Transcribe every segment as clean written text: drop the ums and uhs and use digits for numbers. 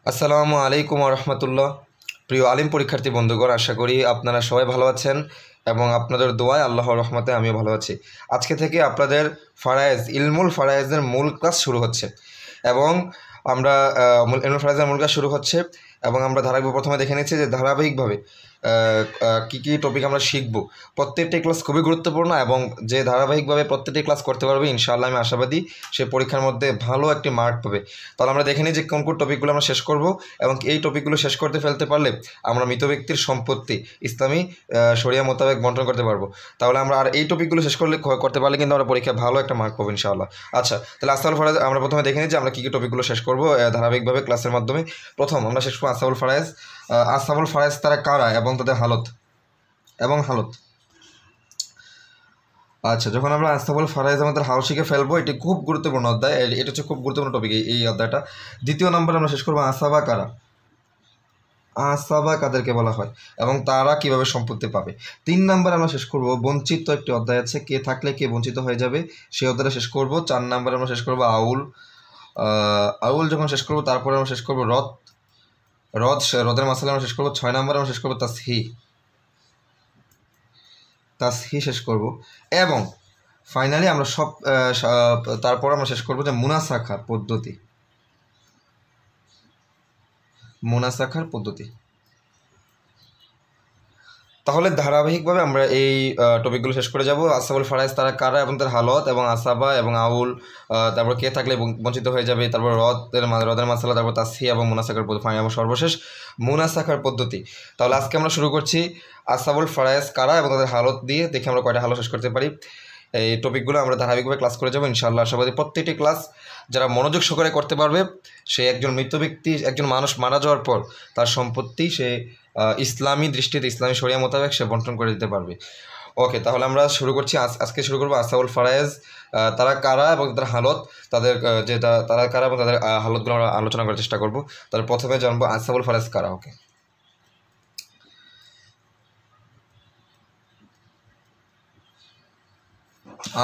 আসসালামু আলাইকুম রহমতুল্লাহ। প্রিয় আলিম পরীক্ষার্থী বন্ধুগণ, আশা করি আপনারা সবাই ভালো আছেন এবং আপনাদের দোয়ায় আল্লাহর রহমতে আমিও ভালো আছি। আজকে থেকে আপনাদের ফারায়েজ ইলমুল ফারায়েজের মূল ক্লাস শুরু হচ্ছে এবং আমরা ইলমুল ফারায়েজের মূল ক্লাস শুরু হচ্ছে এবং আমরা ধারাবাহিক প্রথমে দেখে নিচ্ছি যে ধারাবাহিকভাবে কী কী টপিক আমরা শিখব। প্রত্যেকটি ক্লাস খুবই গুরুত্বপূর্ণ এবং যে ধারাবাহিকভাবে প্রত্যেকটি ক্লাস করতে পারবে ইনশাআল্লাহ আমি আশাবাদী সে পরীক্ষার মধ্যে ভালো একটি মার্ক পাবে। তাহলে আমরা দেখে নিই যে কোন কোন টপিকগুলো আমরা শেষ করব এবং এই টপিকগুলো শেষ করতে ফেলতে পারলে আমরা মৃত ব্যক্তির সম্পত্তি ইসলামী শরিয়া মোতাবেক বন্টন করতে পারবো। তাহলে আমরা আর এই টপিকগুলো শেষ করতে পারলে কিন্তু আমরা পরীক্ষায় ভালো একটা মার্ক পাবো ইনশাআল্লাহ। আচ্ছা, তাহলে আসসাবুল ফারায়েজ আমরা প্রথমে দেখে নিই যে আমরা কী কী টপিকগুলো শেষ করবো ধারাবাহিকভাবে ক্লাসের মাধ্যমে। প্রথম আমরা শেষ করবো আসসাবুল ফারায়েজ। আসহাবুল ফারায়েজ তারা কারা এবং তাদের হালত। আচ্ছা, যখন আমরা আসহাবুল ফারায়েজ আমাদের হালত শিখে ফেলবো, এটি খুব গুরুত্বপূর্ণ অধ্যায়, এটা হচ্ছে খুব গুরুত্বপূর্ণ টপিক এই অধ্যায়টা। দ্বিতীয় নম্বর আমরা শেষ করবো আসাবা কারা, আসাবা কাদেরকে বলা হয় এবং তারা কিভাবে সম্পত্তি পাবে। 3 নম্বর আমরা শেষ করব বঞ্চিত, একটি অধ্যায় আছে কে থাকলে কে বঞ্চিত হয়ে যাবে, সেই অধ্যায়টা শেষ করব। 4 নম্বর আমরা শেষ করব আউল যখন শেষ করব তারপরে আমরা শেষ করব রদের মাসালা আমরা শেষ করবো। 6 নম্বর আমরা শেষ করবো তাসহি শেষ করব এবং ফাইনালি আমরা তারপর আমরা শেষ করবো যে মুনাসাখার পদ্ধতি। তাহলে ধারাবাহিকভাবে আমরা এই টপিকগুলো শেষ করে যাব। আসহাবুল ফারায়েজ তারা কারা এবং তার হালত এবং আসাবা এবং আউল, তারপর কে থাকলে বঞ্চিত হয়ে যাবে, তারপর রদের মাসালা, তারপর তাসহি এবং মুনাসাখার পদ্ধতি এবং সর্বশেষ মুনাসাখার পদ্ধতি। তাহলে আজকে আমরা শুরু করছি আসহাবুল ফারায়েজ কারা এবং তাদের হালত দিয়ে, দেখে আমরা কয়টা হালত শেষ করতে পারি। এই টপিকগুলো আমরা ধারাবাহিকভাবে ক্লাস করে যাবো ইনশাআল্লাহ। আশাবাদী প্রত্যেকটি ক্লাস যারা মনোযোগ সহকারে করতে পারবে সে একজন মৃত ব্যক্তি, একজন মানুষ মারা যাওয়ার পর তার সম্পত্তি সে ইসলামী দৃষ্টিতে ইসলামী শরিয়া মোতাবেক সে বন্টন করে দিতে পারবে। ওকে, তাহলে আমরা শুরু করছি। আজকে শুরু করবো আসহাবুল ফারায়েজ তারা কারা এবং তাদের হালত, তাদের তারা কারা এবং তাদের হালতগুলো আমরা আলোচনা করার চেষ্টা করবো। তাহলে প্রথমে জানবো আসহাবুল ফারায়েজ কারা। ওকে,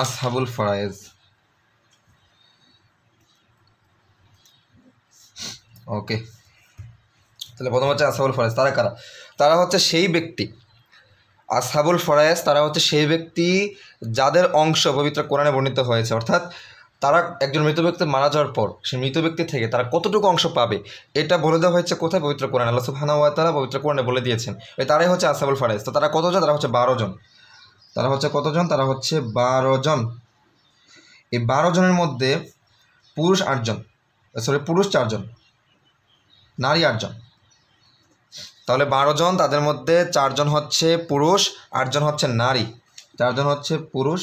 আসহাবুল ফারায়েজ। ওকে, তাহলে প্রথম হচ্ছে আসহাবুল ফারায়েজ তারা কারা। তারা হচ্ছে সেই ব্যক্তি, আসহাবুল ফারায়েজ তারা হচ্ছে সেই ব্যক্তি যাদের অংশ পবিত্র কোরআনে বর্ণিত হয়েছে, অর্থাৎ তারা একজন মৃত ব্যক্তি মারা যাওয়ার পর সেই মৃত ব্যক্তি থেকে তারা কতটুকু অংশ পাবে এটা বলে দেওয়া হয়েছে কোথায়, পবিত্র কোরআন। আল্লাহ সুবহানাহু ওয়া তাআলা পবিত্র কোরআনে বলে দিয়েছেন। তারাই হচ্ছে আসহাবুল ফারায়েজ। তো তারা কতজন? তারা হচ্ছে 12 জন। তারা হচ্ছে কতজন? তারা হচ্ছে 12 জন। এই 12 জনের মধ্যে পুরুষ 4 জন, নারী 8 জন। তাহলে 12 জন, তাদের মধ্যে 4 জন হচ্ছে পুরুষ, 8 জন হচ্ছে নারী। 4 জন হচ্ছে পুরুষ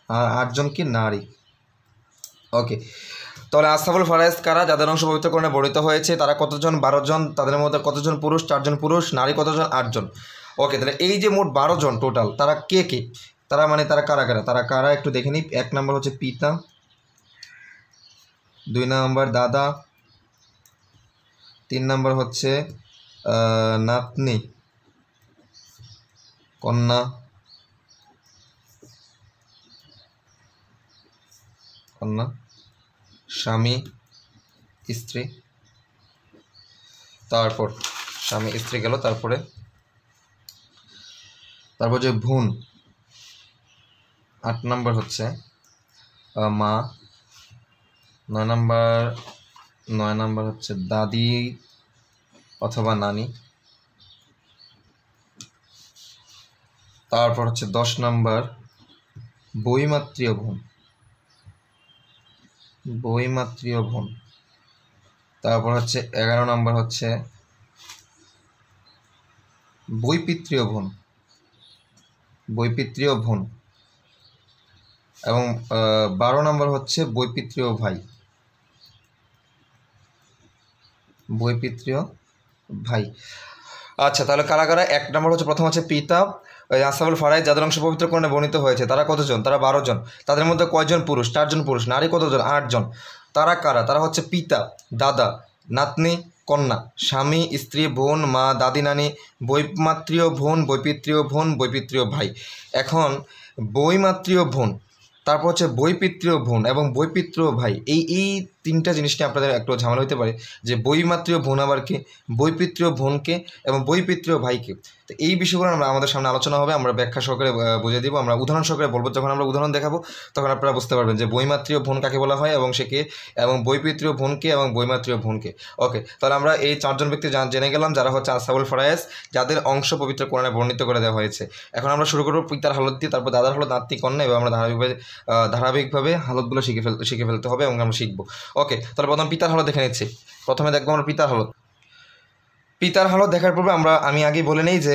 আর 8 জন কি নারী। ওকে, তাহলে আসহাবুল ফারায়েজ কারা? যাদের অংশ পবিত্র কোরআনে বর্ণিত হয়েছে। তারা কতজন? 12 জন। তাদের মধ্যে কতজন পুরুষ? 4 জন পুরুষ। নারী কতজন? 8 জন। ওকে, তাহলে এই যে মোট 12 জন টোটাল, তারা কে কে? তারা তারা কারা একটু দেখে নিই। 1 নম্বর হচ্ছে পিতা, 2 নম্বর দাদা, 3 নম্বর হচ্ছে নাতনি কন্যা, স্বামী স্ত্রী, তারপর স্বামী স্ত্রী গেল, তারপরে যে বোন। 8 নম্বর হচ্ছে মা। 9 নম্বর হচ্ছে দাদি অথবা নানি। তারপর হচ্ছে 10 নম্বর বৈমাত্রীয় বোন। তারপর হচ্ছে 11 নম্বর হচ্ছে বৈপিত্রীয় বোন এবং 12 নম্বর হচ্ছে বৈপিত্রীয় ভাই। আচ্ছা, তাহলে কারা কারা? 1 নম্বর হচ্ছে প্রথম হচ্ছে পিতা, আসহাবুল ফারায়েজ যাদের অংশ পবিত্র কোরআনে বর্ণিত হয়েছে। তারা কতজন? তারা 12 জন। তাদের মধ্যে কয়জন পুরুষ? 4 জন পুরুষ। নারী কতজন? 8 জন। তারা কারা? তারা হচ্ছে পিতা, দাদা, নাতনি, কন্যা, স্বামী স্ত্রী, বোন, মা, দাদি, নানি, বৈমাত্রীয় বোন, বৈপিত্রীয় ভাই। এখন বৈমাত্রীয় বোন, তারপর হচ্ছে বৈপিত্রীয় বোন এবং বৈপিত্রীয় ভাই, এই তিনটা জিনিস নিয়ে আপনাদের একটু ঝামেলা হতে পারে যে বৈমাত্রীয় বোন আবার কে, বৈপিত্রীয় বোনকে এবং বৈপিত্রীয় ভাইকে। তো এই বিষয়গুলো আমরা আমাদের সামনে আলোচনা হবে, আমরা ব্যাখ্যা সহকারে বুঝিয়ে দিব, আমরা উদাহরণ সহকারে বলবো। যখন আমরা উদাহরণ দেখাবো তখন আপনারা বুঝতে পারবেন যে বৈমাত্রীয় বোন কাকে বলা হয় এবং সে কে, এবং বৈপিত্রীয় বোনকে এবং বৈমাত্রীয় বোনকে। ওকে, তাহলে আমরা এই চারজন ব্যক্তি জেনে গেলাম যারা হচ্ছে আসহাবুল ফারায়েজ, যাদের অংশ পবিত্র কোরআনে বর্ণিত করে দেওয়া হয়েছে। এখন আমরা শুরু করবো পিতার হালত দিয়ে, তারপর দাদার হালত, নাতি, কন্যা, এবং আমরা ধারাবাহিকভাবে হালতগুলো শিখে ফেলতে হবে এবং আমরা শিখবো। ওকে, তাহলে প্রথম পিতার হালত দেখে নিচ্ছি। প্রথমে দেখবো আমরা পিতার হালত। পিতার হালত দেখার পূর্বে আমি আগেই বলে নেই যে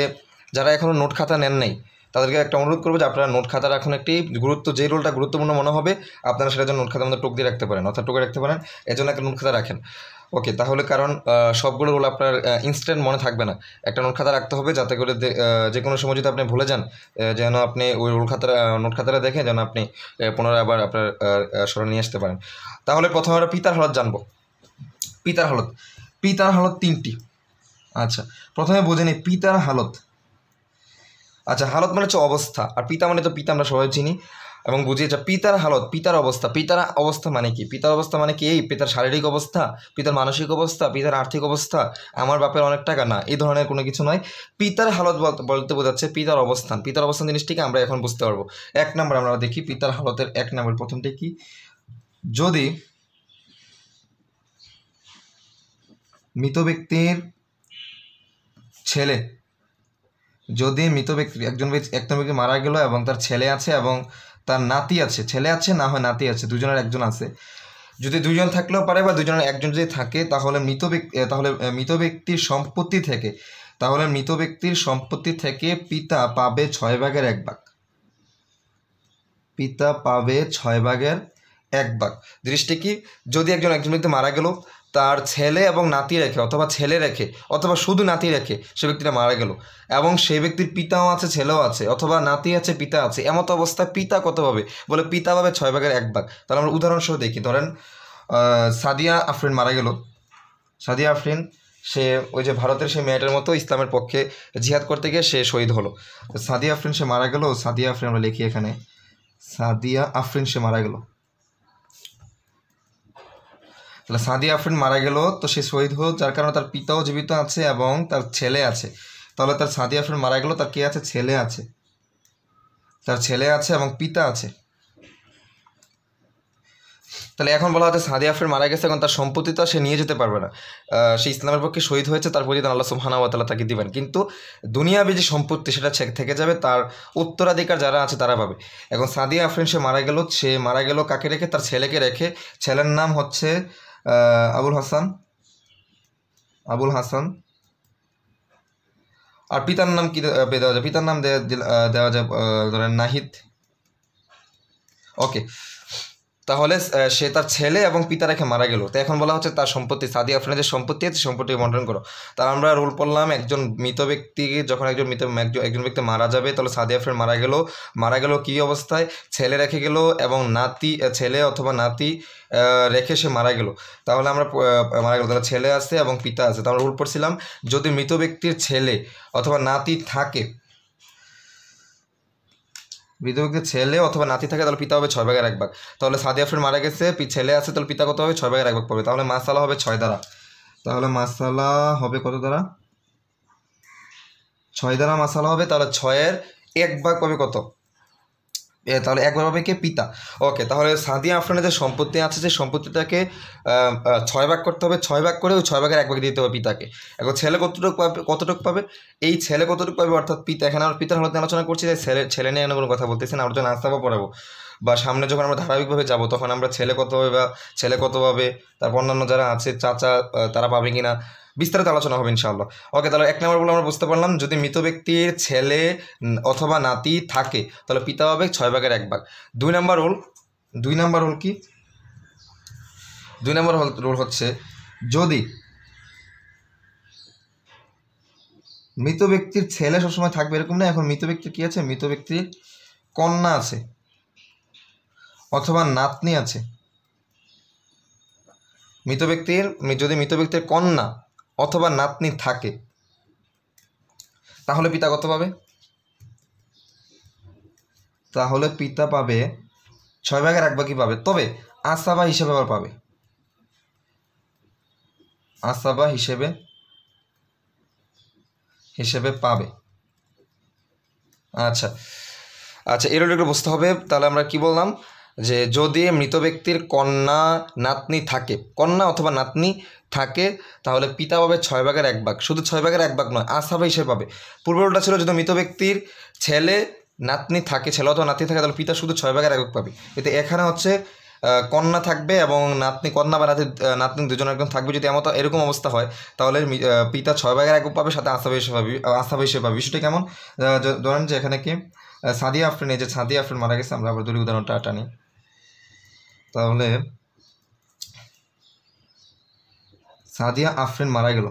যারা এখনও নোট খাতা নেন নাই তাদেরকে একটা অনুরোধ করবো যে আপনারা নোট খাতা রাখুন। একটি যে রোলটা গুরুত্বপূর্ণ মনে হবে আপনারা সেটার জন্য নোট খাতার মধ্যে টুক দিয়ে রাখতে পারেন, অর্থাৎ টুকে রাখতে পারেন, এর জন্য একটা নোট খাতা রাখেন। ওকে, তাহলে কারণ সবগুলো রোল আপনার ইনস্ট্যান্ট মনে থাকবে না, একটা নোট খাতা রাখতে হবে যাতে করে যে কোনো সময় যদি আপনি ভুলে যান যেন আপনি ওই নোট খাতাটা দেখে যেন আপনি পুনরায় আবার আপনার স্মরণ নিয়ে আসতে পারেন। তাহলে প্রথমে আমরা পিতার হালত জানবো। পিতার হালত তিনটি। আচ্ছা, প্রথমে বুঝে নিই পিতার হালত। আচ্ছা, হালত মানে হচ্ছে অবস্থা, আর পিতা মানে তো পিতা আমরা সবাই চিনি এবং বুঝি। আচ্ছা, পিতার হালত, পিতার অবস্থা। পিতার অবস্থা মানে কি? পিতার অবস্থা মানে কি এই পিতার শারীরিক অবস্থা, পিতার মানসিক অবস্থা, পিতার আর্থিক অবস্থা, আমার বাপের অনেক টাকা, না, এই ধরনের কোনো কিছু নয়। পিতার হালত বলতে বোঝাচ্ছে পিতার অবস্থান। পিতার অবস্থান জিনিসটিকে আমরা এখন বুঝতে পারবো। এক নম্বর আমরা দেখি পিতার হালতের এক নম্বর প্রথমটি কি, যদি মৃত ব্যক্তির ছেলে, যদি মৃত ব্যক্তি একজন ব্যক্তি মারা গেল এবং তার ছেলে আছে এবং তার নাতি আছে, ছেলে আছে না হয় নাতি আছে, দুজনের একজন আছে, যদি দুজন থাকলেও পারে বা দুজনের একজন যদি থাকে তাহলে মৃত ব্যক্তির সম্পত্তি থেকে পিতা পাবে 6/1 পিতা পাবে 6/1। দৃষ্টি কি, যদি একজন ব্যক্তি মারা গেল, তার ছেলে এবং নাতি রেখে অথবা ছেলে রেখে অথবা শুধু নাতি রেখে সে ব্যক্তিটা মারা গেল এবং সেই ব্যক্তির পিতাও আছে, ছেলেও আছে, অথবা নাতি আছে, পিতা আছে, এমত অবস্থায় পিতা কত পাবে? বলে পিতা পাবে 6/1। তাহলে আমরা উদাহরণসহ দেখি। ধরেন সাদিয়া আফরিন মারা গেল। সাদিয়া আফরিন সে ওই যে ভারতের সেই মেয়েটার মতো ইসলামের পক্ষে জিহাদ করতে গিয়ে সে শহীদ হলো। সাদিয়া আফরিন সে মারা গেল। সাদিয়া আফরিন আমরা লিখি এখানে, সাদিয়া আফরিন সে মারা গেল। তাহলে সাদিয়া আফরিন মারা গেল, তো সে শহীদ হলো, যার কারণে তার পিতাও জীবিত আছে এবং তার ছেলে আছে। তাহলে তার সাদিয়া আফরিন মারা গেল, তার কে আছে? ছেলে আছে, তার ছেলে আছে এবং পিতা আছে। তাহলে এখন বলা হচ্ছে সাদিয়া আফরিন মারা গেছে, এখন তার সম্পত্তি তো সে নিয়ে যেতে পারবে না, সে ইসলামের পক্ষে শহীদ হয়েছে, তার প্রতিদান আল্লাহ সুবহানাহু ওয়া তাআলা তাকে দিবেন, কিন্তু দুনিয়াবি যে সম্পত্তি সেটা থেকে যাবে, তার উত্তরাধিকার যারা আছে তারা পাবে। এখন সাদিয়া আফরিন সে মারা গেল কাকে রেখে? তার ছেলেকে রেখে। ছেলের নাম হচ্ছে আবুল হাসান। আর পিতার নাম কি দেওয়া যায়? পিতার নাম দেওয়া যায় ধরেন নাহিদ। ওকে, তাহলে সে তার ছেলে এবং পিতা রেখে মারা গেল। তো এখন বলা হচ্ছে তার সম্পত্তি, সাদিয়া আফরিনের যে সম্পত্তি আছে সম্পত্তি বন্টন করো। তার আমরা রোল পড়লাম, একজন মৃত ব্যক্তিকে যখন একজন ব্যক্তি মারা যাবে, তাহলে সাদিয়া আফরিন মারা গেল কী অবস্থায়? ছেলে রেখে গেল এবং ছেলে অথবা নাতি রেখে সে মারা গেল। তাহলে আমরা তাহলে ছেলে আছে এবং পিতা আছে। তো আমরা রোল পড়ছিলাম, যদি মৃত ব্যক্তির ছেলে অথবা নাতি থাকে, ছেলে অথবা নাতি থাকে, তাহলে পিতা হবে 6/1। তাহলে সাদিয়া আফরিন মারা গেছে, ছেলে আছে, তাহলে পিতা কত হবে? 6/1 পাবে। তাহলে মাসালা হবে 6 দ্বারা। তাহলে মাসালা হবে কত দ্বারা? 6 দ্বারা মাসালা হবে। তাহলে 6/1 পাবে কত? তাহলে 1 পাবে কে? পিতা। ওকে, তাহলে সাদিয়া আফরিনের যে সম্পত্তি আছে সেই সম্পত্তিটাকে 6 ভাগ করতে হবে। 6 ভাগ করে ওই 6/1 দিতে হবে পিতাকে। এখন ছেলে কতটুকু পাবে? এই ছেলে কতটুকু পাবে অর্থাৎ পিতা। এখানে আমরা পিতার হালত আলোচনা করছি, তাই ছেলে নিয়ে কোনো কথা বলতেছি না। আমরা যখন আস্তাবা পড়াবো বা সামনে যখন আমরা ধারাবাহিকভাবে যাবো তখন আমরা ছেলে কত পাবে, তারপর অন্যান্য যারা আছে চাচা তারা পাবে কিনা বিস্তারিত আলোচনা হবে ইনশাআল্লাহ। ওকে, তাহলে 1 নম্বর বলে আমরা বুঝতে পারলাম, যদি মৃত ব্যক্তির ছেলে অথবা নাতি থাকে তাহলে পিতা হবে 6/1। 2 নম্বর রুল কি? 2 নম্বর রুল হচ্ছে, যদি মৃত ব্যক্তির ছেলে সবসময় থাকবে এরকম না। এখন মৃত ব্যক্তির কি আছে? মৃত ব্যক্তির কন্যা আছে অথবা নাতনি আছে। যদি মৃত ব্যক্তির কন্যা অথবা নাতনি থাকে তাহলে পিতা কত পাবে? তাহলে পিতা পাবে 6/1 পাবে, তবে আসাবা হিসেবে আবার পাবে। আসাবা হিসেবে পাবে। আচ্ছা আচ্ছা, এর একটু বুঝতে হবে। তাহলে আমরা কি বললাম, যে যদি মৃত ব্যক্তির কন্যা নাতনি থাকে, কন্যা অথবা নাতনি থাকে, তাহলে পিতা পাবে 6/1 শুধু 6/1 নয়, আসাবা হিসেবে পাবে। পূর্বটা ছিল যদি মৃত ব্যক্তির ছেলে নাতনি থাকে, ছেলে অথবা নাতনি থাকে, তাহলে পিতা শুধু 6/1 পাবে। কিন্তু এখানে হচ্ছে কন্যা থাকবে এবং নাতনি, কন্যা বা নাতনি দুজন একজন থাকবে। যদি এরকম অবস্থা হয়, তাহলে পিতা 6/1 পাবে, সাথে আসাবা হিসেবে পাবে। বিষয়টা কেমন, ধরেন যে এখানে কি সাদিয়া আফরিন, এই যে সাদিয়া আফরিন মারা গেছে, আমরা আবার দুই উদাহরণটা টানি। তাহলে সাদিয়া আফরিন মারা গেল,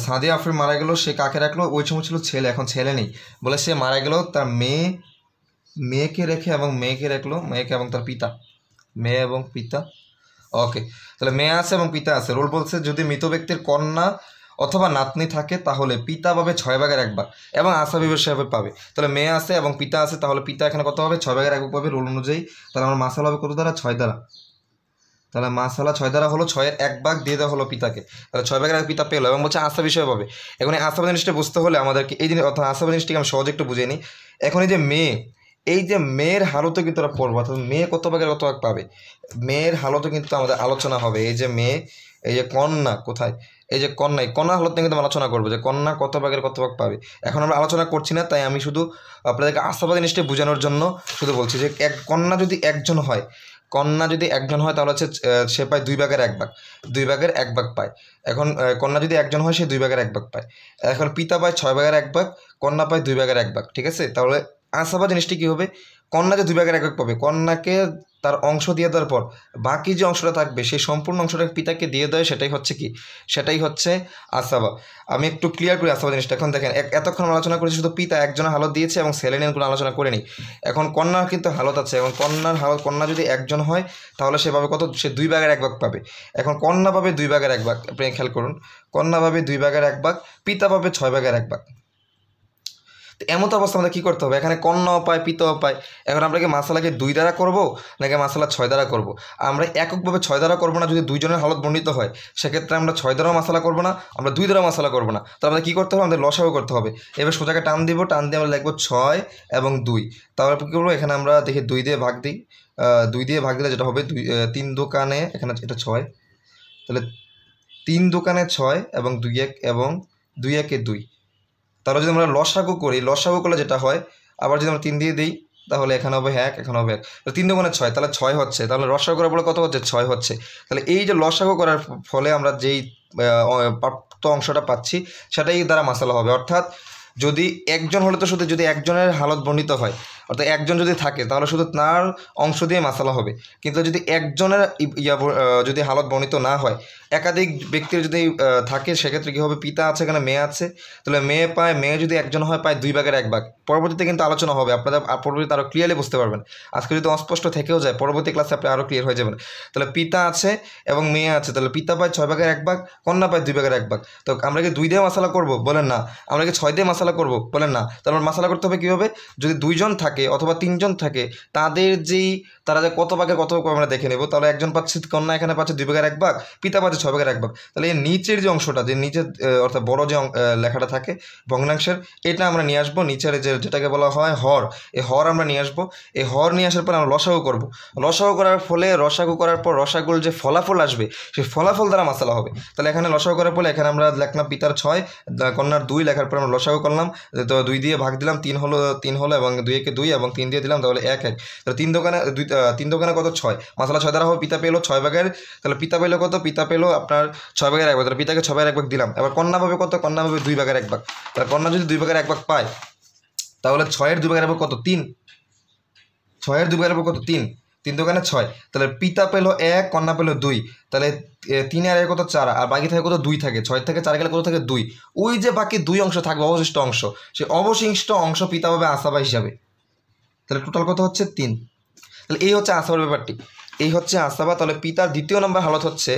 সাদিয়া আফরিন মারা গেল, সে কাকে রাখলো, ওই সময় ছিল ছেলে, এখন ছেলে নেই বলে সে মারা গেল, তার মেয়েকে রেখে এবং মেয়েকে রাখলো, মেয়েকে এবং তার পিতা, মেয়ে এবং পিতা। ওকে, তাহলে মেয়ে আছে এবং পিতা আছে। রুল বলছে যদি মৃত ব্যক্তির কন্যা অথবা নাতনি থাকে, তাহলে পিতা পাবে 6/1 এবং আসাবি হিসেবে পাবে। তাহলে মেয়ে আছে এবং পিতা আছে, তাহলে পিতা এখানে কত হবে, 6/1 পাবে রুল অনুযায়ী। তাহলে আমার মাসালা হবে কত দ্বারা, 6 দ্বারা। তাহলে মাসালা 6 দ্বারা হলো, 6/1 দিয়ে দেওয়া হলো পিতাকে, তাহলে 6/1 পিতা পেলো এবং বলছে আসাবি হিসেবে পাবে। এখন এই আসাবি জিনিসটা বুঝতে হলে আমাদেরকে এই জিনিস, অর্থাৎ আসাবি জিনিসটিকে আমি সহজে একটু বুঝিয়ে নিই। এখন এই যে মেয়ে, এই যে মেয়ের হালতও কিন্তু ওরা পড়বো, অর্থাৎ মেয়ে কত ভাগ পাবে, মেয়ের হালতও কিন্তু আমাদের আলোচনা হবে। এই যে মেয়ে, এই যে কন্যা কোথায়, এই যে কন্যা হালত নিয়ে কিন্তু আমরা আলোচনা করবো যে কন্যা কত ভাগ পাবে। এখন আমরা আলোচনা করছি না, তাই আমি শুধু আপনাদেরকে আসাবা জিনিসটা বোঝানোর জন্য শুধু বলছি যে কন্যা যদি একজন হয়, তাহলে হচ্ছে সে পায় 2/1 2/1 পায়। এখন কন্যা যদি একজন হয়, সে 2/1 পায়। এখন পিতা পায় 6/1, কন্যা পায় 2/1। ঠিক আছে, তাহলে আসাবা জিনিসটি কী হবে, কন্যা যে 2/1 পাবে, কন্যাকে তার অংশ দিয়ে দেওয়ার পর বাকি যে অংশটা থাকবে, সেই সম্পূর্ণ অংশটা পিতাকে দিয়ে দেয়, সেটাই হচ্ছে আসাবা। আমি একটু ক্লিয়ার করি আসাবা জিনিসটা। এখন দেখেন, এতক্ষণ আলোচনা করেছি শুধু পিতা একজনের হালত দিয়েছে এবং ছেলে নিয়ে কোনো আলোচনা করে নিই। এখন কন্যার কিন্তু হালত আছে, এবং কন্যা যদি একজন হয়, তাহলে সে পাবে কত, সে 2/1 পাবে। এখন কন্যা পাবে 2/1, আপনি খেয়াল করুন, কন্যা পাবে 2/1, পিতা পাবে 6/1। এমন তো অবস্থা আমাদের কী করতে হবে, এখানে কন্যাও পায় পিতাও পায়। এখন আমরা কি মাসালাকে 2 দ্বারা করবো নাকি মাসালা 6 দ্বারা করবো? আমরা এককভাবে 6 দ্বারা করবো না, যদি দুইজনের হালত বর্ণিত হয় সেক্ষেত্রে আমরা 6 দ্বারাও মাসালা করবো না, আমরা 2 দ্বারা মাসালা করবো না। তো আমাদের কী করতে হবে, আমাদের লসাগু করতে হবে। এবার সোজাকে টান দিয়ে আমরা লিখবো 6 এবং 2। তাহলে কী করবো, এখানে আমরা দেখি 2 দিয়ে ভাগ দিই, 2 দিয়ে ভাগ দিলে যেটা হবে 3 দোকানে, এখানে এটা 6, তাহলে 3 দোকানে 6 এবং 2 একে 2। তাহলে যদি আমরা লসাগু করি, লসাগু করলে যেটা হয়, আবার যদি আমরা 3 দিয়ে দিই, তাহলে এখানে হবে 1, এখানে হবে 1, 3 দুগুণে 6, তাহলে 6 হচ্ছে। তাহলে লসাগু করার ফলে কত হচ্ছে, 6 হচ্ছে। তাহলে এই যে লসাগু করার ফলে আমরা যেই প্রাপ্ত অংশটা পাচ্ছি, সেটাই দ্বারা মাসালা হবে। অর্থাৎ যদি একজন হলে তো শুধু যদি একজনের হালত বর্ণিত হয়, অর্থাৎ একজন যদি থাকে, তাহলে শুধু তার অংশ দিয়ে মাসালা হবে। কিন্তু যদি একজনের যদি হালত বর্ণিত না হয়, একাধিক ব্যক্তির যদি থাকে, সেক্ষেত্রে কী হবে, পিতা আছে, এখানে মেয়ে আছে, তাহলে মেয়ে যদি একজন হয় পায় 2/1। পরবর্তীতে কিন্তু আলোচনা হবে, আপনারা পরবর্তীতে আরও ক্লিয়ারলি বুঝতে পারবেন। আজকে যদি অস্পষ্ট থেকেও যায়, পরবর্তী ক্লাসে আপনি আরও ক্লিয়ার হয়ে যাবেন। তাহলে পিতা আছে এবং মেয়ে আছে, তাহলে পিতা পায় 6/1, কন্যা পায় 2/1। তো আমরা কি 2 দিয়ে মাসালা করবো, বলেন না। আমরা কি 6 দিয়ে মাসালা করবো, বলেন না। তাহলে মাসালা করতে হবে কীভাবে, যদি 2 জন থাকে অথবা 3 জন থাকে, তারা যে কত ভাগের কত আমরা দেখে নেব। তাহলে একজন পাচ্ছে, কন্যা এখানে পাচ্ছে 2/1, পিতা পাচ্ছে 6/1। তাহলে এই নিচের যে অংশটা, যে নিচের অর্থাৎ বড় যে লেখাটা থাকে ভগ্নাংশের, এটা আমরা নিয়ে আসবো। নিচের যেটাকে বলা হয় হর, এই হর আমরা নিয়ে আসবো। এই হর নিয়ে আসার পর আমরা লসাগু করবো। লসাগু করার পর রসাগুর যে ফলাফল আসবে, সেই ফলাফল দ্বারা মাসালা হবে। তাহলে এখানে লসাগু করার পরে এখানে আমরা লিখলাম পিতার 6, কন্যার 2, লেখার পর আমরা লসাগু করলাম, তো 2 দিয়ে ভাগ দিলাম, 3 হলো এবং 2 একে 2 এবং 3 দিয়ে দিলাম, তাহলে 1 1। তাহলে 3 দোকানে কত, 6, মাসালা 6 দ্বারা হবে। পিতা পেলো 6/1, তাহলে পিতা পেলো কত, পিতা পেলো আপনার 6/1, তাহলে পিতাকে 6/1 দিলাম। এবার কন্যা পাবে কত, কন্যা পাবে 2/1। তাহলে কন্যা যদি 2/1 পায়, তাহলে 6-এর 2/1 কত, 3, 6-এর 2/1 কত, 3, 3 দোকানে 6, তাহলে পিতা পেলো 1, কন্যা পেলো 2, তাহলে 3 আর 1 কত, 4, আর বাকি থাকে কত, 2 থাকে। 6 থেকে 4 গেলে কত থাকে, 2। ওই যে বাকি 2 অংশ থাকবে, অবশিষ্ট অংশ, সেই অবশিষ্ট অংশ পিতা পাবে আসাবা হিসাবে। তাহলে টোটাল কত হচ্ছে, 3। তাহলে এই হচ্ছে আসাবার ব্যাপারটি। এই হচ্ছে আসাবা। তাহলে পিতার দ্বিতীয় নম্বর হালত হচ্ছে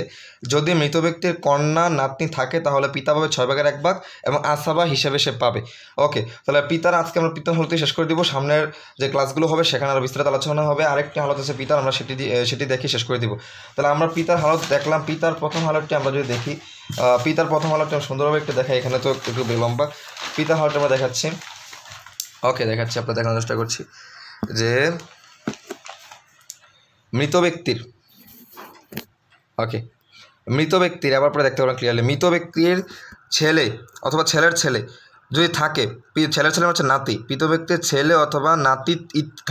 যদি মৃত ব্যক্তির কন্যা নাতনি থাকে তাহলে পিতা পাবে 6/1 এবং আসাবা হিসেবে সে পাবে। ওকে, তাহলে পিতার আজকে আমরা পিতার হালতই শেষ করে দিব। সামনের যে ক্লাসগুলো হবে সেখানে আরও বিস্তারিত আলোচনা হবে। আরেকটি হালত আছে পিতার, আমরা সেটি দেখে শেষ করে দিব। তাহলে আমরা পিতার হালত দেখলাম। পিতার প্রথম হালতটি আমরা যদি দেখি, পিতার প্রথম হালতটি সুন্দরভাবে একটু দেখাই, এখানে তো একটু লম্বা। পিতার হালতটা আমরা দেখাচ্ছি। ওকে, দেখাচ্ছি, আপনার দেখানোর চেষ্টা করছি যে মৃত ব্যক্তির, ওকে, মৃত ব্যক্তির আবার পরে দেখতে পারেন ক্লিয়ারলি, মৃত ব্যক্তির ছেলে অথবা ছেলের ছেলে যদি থাকে, ছেলের ছেলে হচ্ছে নাতি, মৃত ব্যক্তির ছেলে অথবা নাতি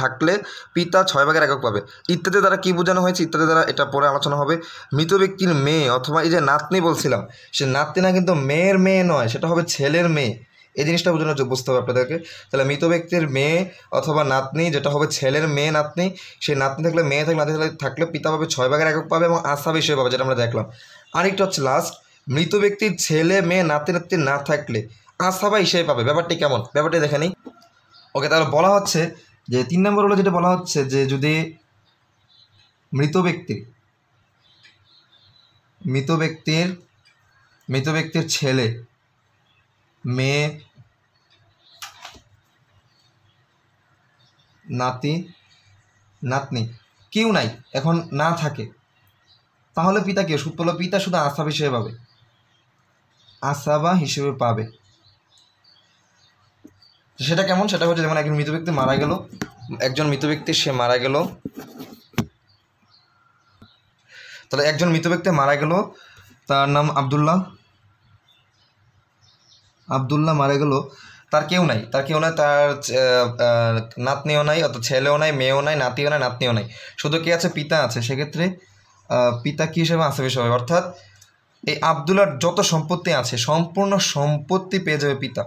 থাকলে পিতা 6/1 পাবে। ইত্যাদি দ্বারা কী বোঝানো হয়েছে, ইত্যাদি দ্বারা এটা পরে আলোচনা হবে। মৃত ব্যক্তির মেয়ে অথবা এই যে নাতনি বলছিলাম, সে নাতনি না কিন্তু মেয়ের মেয়ে নয়, সেটা হবে ছেলের মেয়ে। এই জিনিসটা বোঝানোর বুঝতে হবে আপনাদেরকে। তাহলে মৃত ব্যক্তির মেয়ে অথবা নাতনি, যেটা হবে ছেলের মেয়ে নাতনি, সেই নাতনি থাকলে, মেয়ে থাকলে, নাতনি থাকলে পিতা পাবে 6/1 পাবে এবং আসাবা হিসেবে পাবে, যেটা আমরা দেখলাম। আরেকটা হচ্ছে লাস্ট, মৃত ব্যক্তির ছেলে মেয়ে নাতি নাতনি না থাকলে আসাবা হিসেবে পাবে। ব্যাপারটি কেমন, ব্যাপারটি দেখে নিই। ওকে, তাহলে বলা হচ্ছে যে 3 নম্বর হলো যেটা বলা হচ্ছে যে যদি মৃত ব্যক্তির ছেলে মেয়ে নাতনি কেউ নাই, এখন না থাকে, তাহলে পিতা কেউ সুদ পেল, পিতা শুধু আসাবা হিসেবে পাবে, আসাবা হিসেবে পাবে। সেটা কেমন, সেটা হচ্ছে যেমন একজন মৃত ব্যক্তি মারা গেল, একজন মৃত ব্যক্তি সে মারা গেল, তাহলে একজন মৃত ব্যক্তি মারা গেল, তার নাম আব্দুল্লাহ মারা গেল, তার কেউ নাই, তার নাতনিও নাই, অত ছেলেও নাই, মেয়েও নাই, নাতিও নাই, নাতনিও নাই, শুধু কি আছে, পিতা আছে। সেক্ষেত্রে পিতা কী হিসেবে আসাবা হিসেবে, অর্থাৎ এই আব্দুল্লাহর যত সম্পত্তি আছে সম্পূর্ণ সম্পত্তি পেয়ে যাবে পিতা,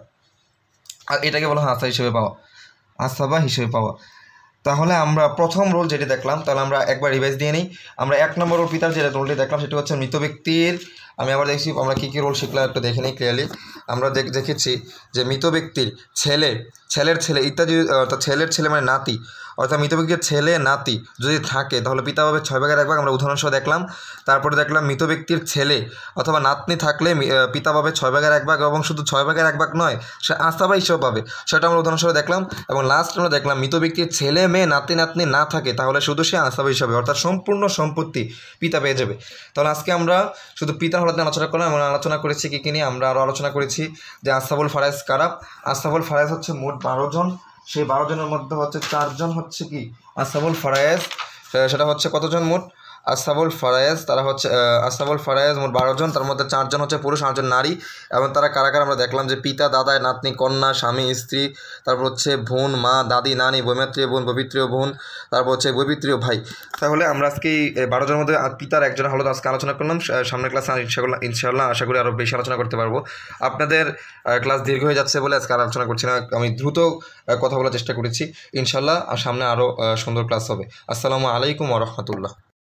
আর এটাকে বলা হয় আসাবা হিসেবে পাওয়া। তাহলে আমরা প্রথম রোল যেটি দেখলাম, তাহলে আমরা একবার রিভাইজ দিয়ে নিই। আমরা 1 নম্বর রোল পিতার যে রোলটি দেখলাম সেটা হচ্ছে মৃত ব্যক্তির, আমি আবার দেখছি আমরা কী কী রোল শিখলাম একটু দেখে নিই ক্লিয়ারলি। আমরা দেখেছি যে মৃত ব্যক্তির ছেলের ছেলে ইত্যাদি, অর্থাৎ ছেলের ছেলে মানে নাতি, অর্থাৎ মৃত ব্যক্তির ছেলে নাতি যদি থাকে তাহলে পিতা পাবে 6/1, আমরা উদাহরণসহ দেখলাম। তারপরে দেখলাম মৃত ব্যক্তির ছেলে অথবা নাতনি থাকলে পিতা পাবে 6/1 এবং শুধু 6/1 নয়, সে আসাবা হিসেবে পাবে, সেটা আমরা উদাহরণসহ দেখলাম। এবং লাস্ট আমরা দেখলাম মৃত ব্যক্তির ছেলে মেয়ে নাতি নাতনি না থাকে তাহলে শুধু সে আসাবা হিসাবে, অর্থাৎ সম্পূর্ণ সম্পত্তি পিতা পেয়ে যাবে। তাহলে আজকে আমরা শুধু পিতার হালত নিয়ে আলোচনা করলাম। আমরা আলোচনা করেছি কী নিয়ে, আমরা আরও আলোচনা করেছি যে আসাবুল ফারায়েজ কারা। আসাবুল ফারায়েজ হচ্ছে মোট 12 জন, সেই 12 জনের মধ্যে হচ্ছে 4 জন হচ্ছে কি আসাবুল ফারায়েজ, সেটা হচ্ছে কতজন মোট আসাবুল ফারায়েজ, তারা হচ্ছে আসাবুল ফারায়েজ মোট 12 জন, তার মধ্যে 4 জন হচ্ছে পুরুষ, 8 জন নারী। এবং তারা কারা কারা আমরা দেখলাম যে পিতা, দাদা, নাতনি, কন্যা, স্বামী, স্ত্রী, তারপর হচ্ছে বোন, মা, দাদি, নানি, বৈমাত্রীয় বোন, পবিত্রীয় বোন, তারপর হচ্ছে বৈপিত্রীয় ভাই। তাহলে আমরা আজকে এই 12 জনের মধ্যে পিতার একজনের হালত আজকে আলোচনা করলাম। সামনের ক্লাসে ইনশাআল্লাহ আশা করি আরও বেশি আলোচনা করতে পারবো। আপনাদের ক্লাস দীর্ঘ হয়ে যাচ্ছে বলে আজকে আর আলোচনা করছি না, আমি দ্রুত কথা বলার চেষ্টা করেছি। ইনশাআল্লাহ আর সামনে আরও সুন্দর ক্লাস হবে। আসসালামু আলাইকুম ওয়া রাহমাতুল্লাহ।